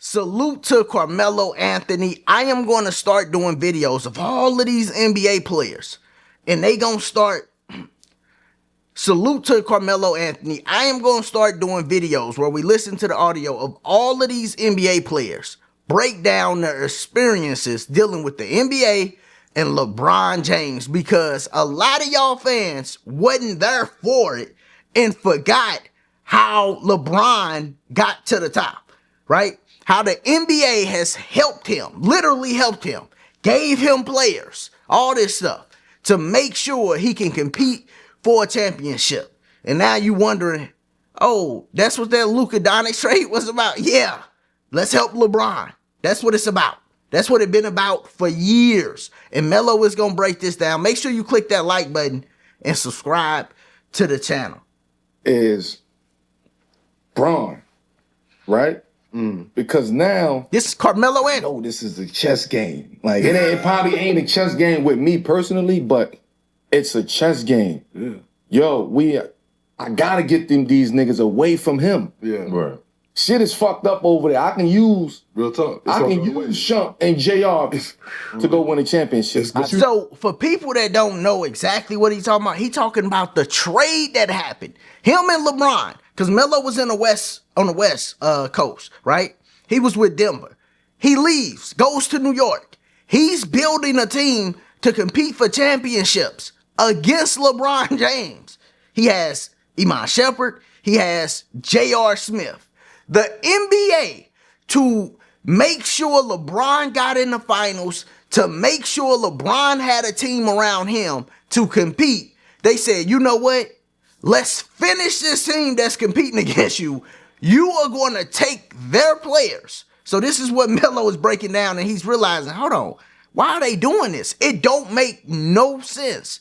Salute to Carmelo Anthony. I am going to start doing videos of all of these NBA players. And they going to start... Salute to Carmelo Anthony. I am going to start doing videos where we listen to the audio of all of these NBA players. Break down their experiences dealing with the NBA and LeBron James. Because a lot of y'all fans wasn't there for it and forgot how LeBron got to the top, right? How the NBA has helped him, literally helped him, gave him players, all this stuff to make sure he can compete for a championship. And now you wondering, oh, that's what that Luka Doncic trade was about? Yeah, let's help LeBron. That's what it's about. That's what it's been about for years. And Melo is going to break this down. Make sure you click that like button and subscribe to the channel. Is Braun, right? Because now this is Carmelo Anthony. No, this is a chess game. Like it probably ain't a chess game with me personally, but it's a chess game. Yeah. Yo, I gotta get these niggas away from him. Yeah. Right. Shit is fucked up over there. I can use real talk. I can use Shump and JR to go win a championship. So for people that don't know exactly what he's talking about the trade that happened. Him and LeBron, because Melo was on the West Coast, right? He was with Denver. He leaves, goes to New York. He's building a team to compete for championships against LeBron James. He has Iman Shumpert. He has J.R. Smith. The NBA, to make sure LeBron got in the finals, to make sure LeBron had a team around him to compete, they said, you know what? Let's finish this team that's competing against you. You are going to take their players. So this is what Melo is breaking down, and he's realizing, hold on, why are they doing this? It don't make no sense.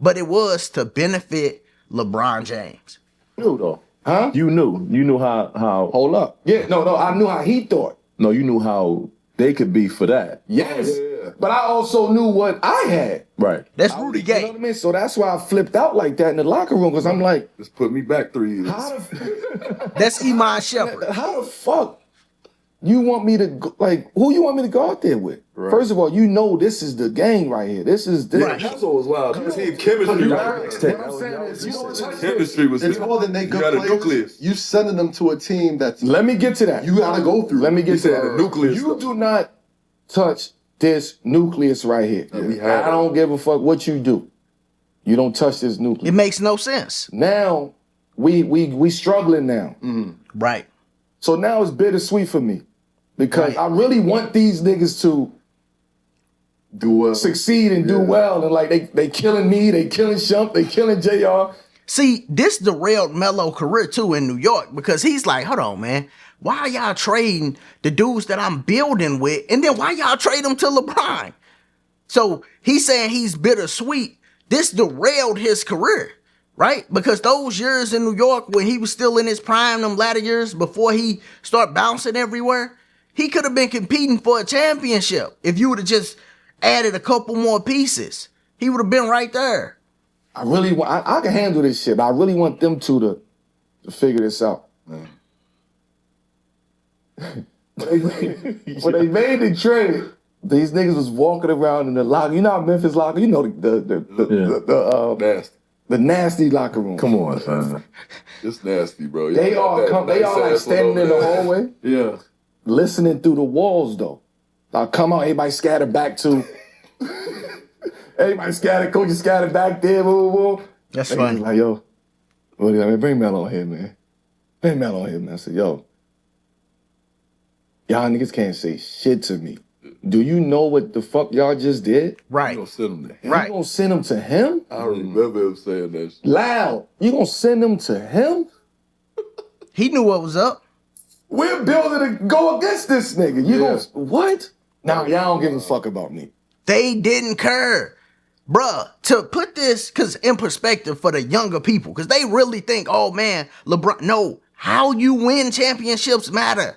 But it was to benefit LeBron James. You knew though. Huh? You knew how. Hold up. Yeah, no, I knew how he thought. No, you knew how they could be for that. Yes. Yeah. But I also knew what I had. Right. That's Rudy Gay. You know what I mean? So that's why I flipped out like that in the locker room, because I'm like, Just put me back 3 years. That's Iman Shumpert. How the fuck you want me to go, who you want me to go out there with? Right. First of all, you know this is the gang right here. This is this. Right. That's what was wild. Team chemistry. What I'm saying is, you know what Chemistry was It's more than they you good got a players. nucleus. You sending them to a team that's Let me get to that. you gotta go through. Let me He get to said that. the nucleus. You do not touch this nucleus right here. we had I don't give a fuck what you do. You don't touch this nucleus. It makes no sense. Now we struggling now. Right. So now it's bittersweet for me because I really want these niggas to do well. succeed and do well. And like they killing me, they killing Shump, they killing JR. See, this derailed Melo's career too in New York because he's like, hold on, man. Why are y'all trading the dudes that I'm building with? And then why y'all trade them to LeBron? So he's saying he's bittersweet. This derailed his career, right? Because those years in New York when he was still in his prime, them latter years before he started bouncing everywhere, he could have been competing for a championship if you would have just added a couple more pieces. He would have been right there. I really want, I can handle this shit, but I really want them two to figure this out. Man. When they made the trade, these niggas was walking around in the locker. You know how Memphis locker, you know Nasty. the nasty locker room. Come on, son. It's nasty, bro. They all like standing in the hallway, Yeah. listening through the walls though. I'll come out, everybody scattered back to. Everybody scattered, coaches scattered back there, boo. That's They funny. was like, yo, bring Melo on here, man. Bring Melo on here, man. I said, yo, y'all niggas can't say shit to me. Do you know what the fuck y'all just did? Right. You gonna send him to him? Right. You gonna send him to him? I remember him saying that shit. Loud. You gonna send him to him? He knew what was up. We're building to go against this nigga. You Yeah. gonna, what? Now, y'all don't give a fuck about me. They didn't care. Bruh, to put this in perspective for the younger people, because they really think, oh man, LeBron. No, how you win championships matter.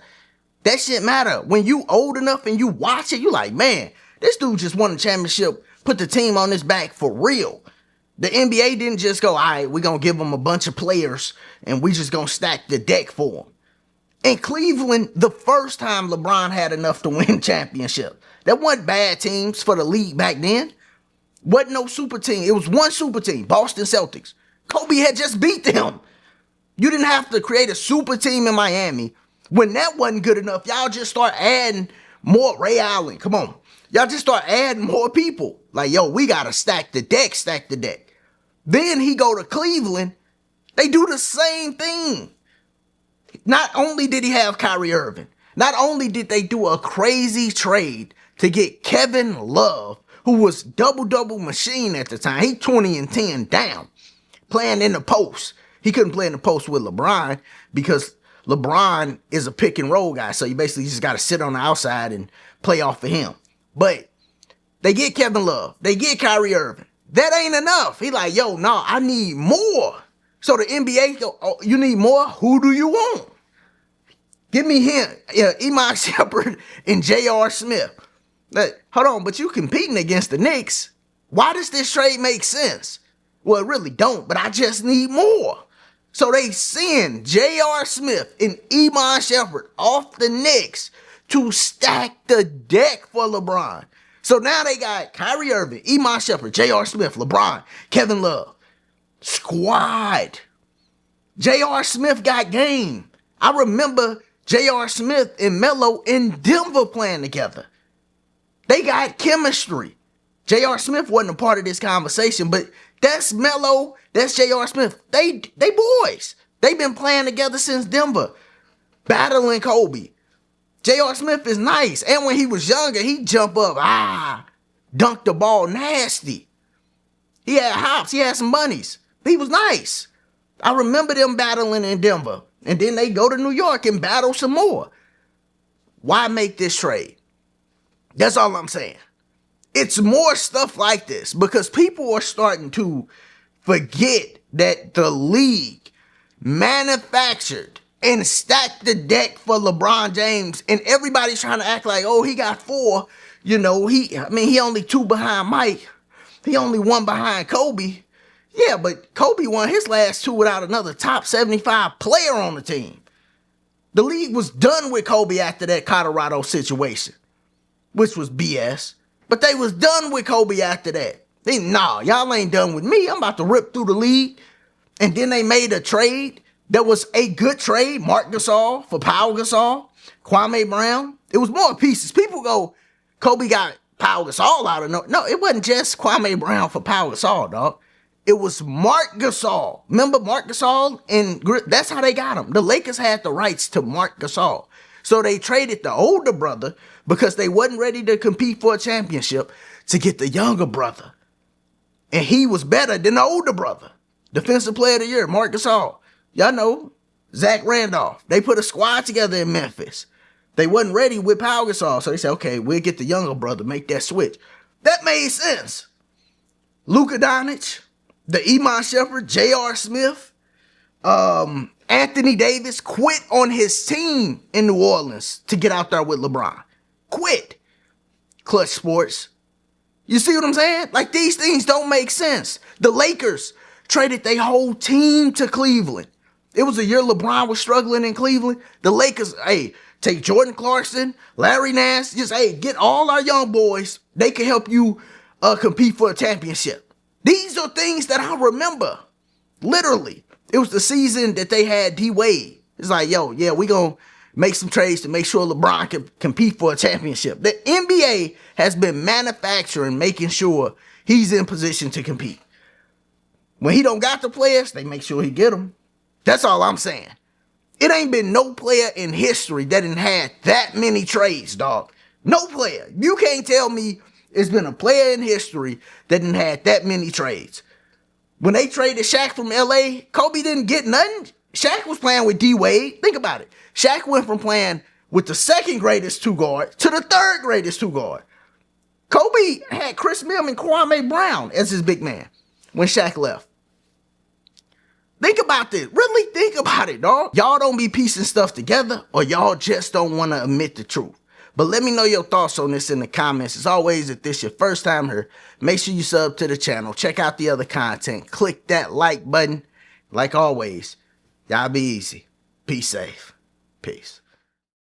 That shit matter. When you old enough and you watch it, you like, man, this dude just won a championship, put the team on his back for real. The NBA didn't just go, all right, we're going to give them a bunch of players and we just going to stack the deck for them. In Cleveland, the first time LeBron had enough to win championship. That wasn't bad teams for the league back then. Wasn't no super team. It was one super team, Boston Celtics. Kobe had just beat them. You didn't have to create a super team in Miami. When that wasn't good enough, y'all just start adding more. Ray Allen, come on. Y'all just start adding more people. Like, yo, we got to stack the deck. Then he go to Cleveland. They do the same thing. Not only did he have Kyrie Irving, not only did they do a crazy trade to get Kevin Love, who was double-double machine at the time. He 20 and 10 down, playing in the post. He couldn't play in the post with LeBron because LeBron is a pick and roll guy. So you basically just got to sit on the outside and play off of him. But they get Kevin Love. They get Kyrie Irving. That ain't enough. He like, yo, no, I need more. So the NBA go, oh, you need more? Who do you want? Give me him. Yeah, Iman Shumpert and J.R. Smith. Hold on, but you competing against the Knicks. Why does this trade make sense? Well, it really don't, but I just need more. So they send J.R. Smith and Iman Shumpert off the Knicks to stack the deck for LeBron. So now they got Kyrie Irving, Iman Shumpert, J.R. Smith, LeBron, Kevin Love. Squad. J.R. Smith got game. I remember J.R. Smith and Melo in Denver playing together. They got chemistry. J.R. Smith wasn't a part of this conversation, but that's Melo, that's J.R. Smith. They boys. They've been playing together since Denver, battling Kobe. J.R. Smith is nice. And when he was younger, he'd jump up, dunk the ball nasty. He had hops, he had some bunnies. He was nice. I remember them battling in Denver. And then they go to New York and battle some more. Why make this trade? That's all I'm saying. It's more stuff like this because people are starting to forget that the league manufactured and stacked the deck for LeBron James, and everybody's trying to act like, oh, he got 4. You know, he only 2 behind Mike. He only 1 behind Kobe. Yeah, but Kobe won his last 2 without another top 75 player on the team. The league was done with Kobe after that Colorado situation, which was BS. But they was done with Kobe after that. Y'all ain't done with me. I'm about to rip through the league. And then they made a trade that was a good trade. Mark Gasol for Pau Gasol, Kwame Brown. It was more pieces. People go, Kobe got Pau Gasol out of no, it wasn't just Kwame Brown for Pau Gasol, dog. It was Mark Gasol. Remember Mark Gasol? And that's how they got him. The Lakers had the rights to Mark Gasol. So they traded the older brother because they wasn't ready to compete for a championship to get the younger brother. And he was better than the older brother. Defensive Player of the Year, Mark Gasol. Y'all know, Zach Randolph. They put a squad together in Memphis. They wasn't ready with Pau Gasol. So they said, okay, we'll get the younger brother, make that switch. That made sense. Luka Doncic, the Iman Shumpert, J.R. Smith, Anthony Davis quit on his team in New Orleans to get out there with LeBron. Quit. Clutch Sports. You see what I'm saying? Like, these things don't make sense. The Lakers traded their whole team to Cleveland. It was a year LeBron was struggling in Cleveland. The Lakers, take Jordan Clarkson, Larry Nance, just, get all our young boys. They can help you compete for a championship. These are things that I remember. Literally. It was the season that they had D-Wade. It's like, yo, yeah, we going to make some trades to make sure LeBron can compete for a championship. The NBA has been manufacturing, making sure he's in position to compete. When he don't got the players, they make sure he get them. That's all I'm saying. It ain't been no player in history that didn't had that many trades, dog. No player. You can't tell me it's been a player in history that didn't had that many trades. When they traded Shaq from LA, Kobe didn't get nothing. Shaq was playing with D-Wade. Think about it. Shaq went from playing with the second greatest 2 guard to the third greatest 2 guard. Kobe had Chris Mill and Kwame Brown as his big man when Shaq left. Think about this. Really think about it, dog. Y'all don't be piecing stuff together, or y'all just don't want to admit the truth. But let me know your thoughts on this in the comments. As always, if this your first time here, make sure you sub to the channel. Check out the other content. Click that like button. Like always, y'all be easy. Peace safe. Peace.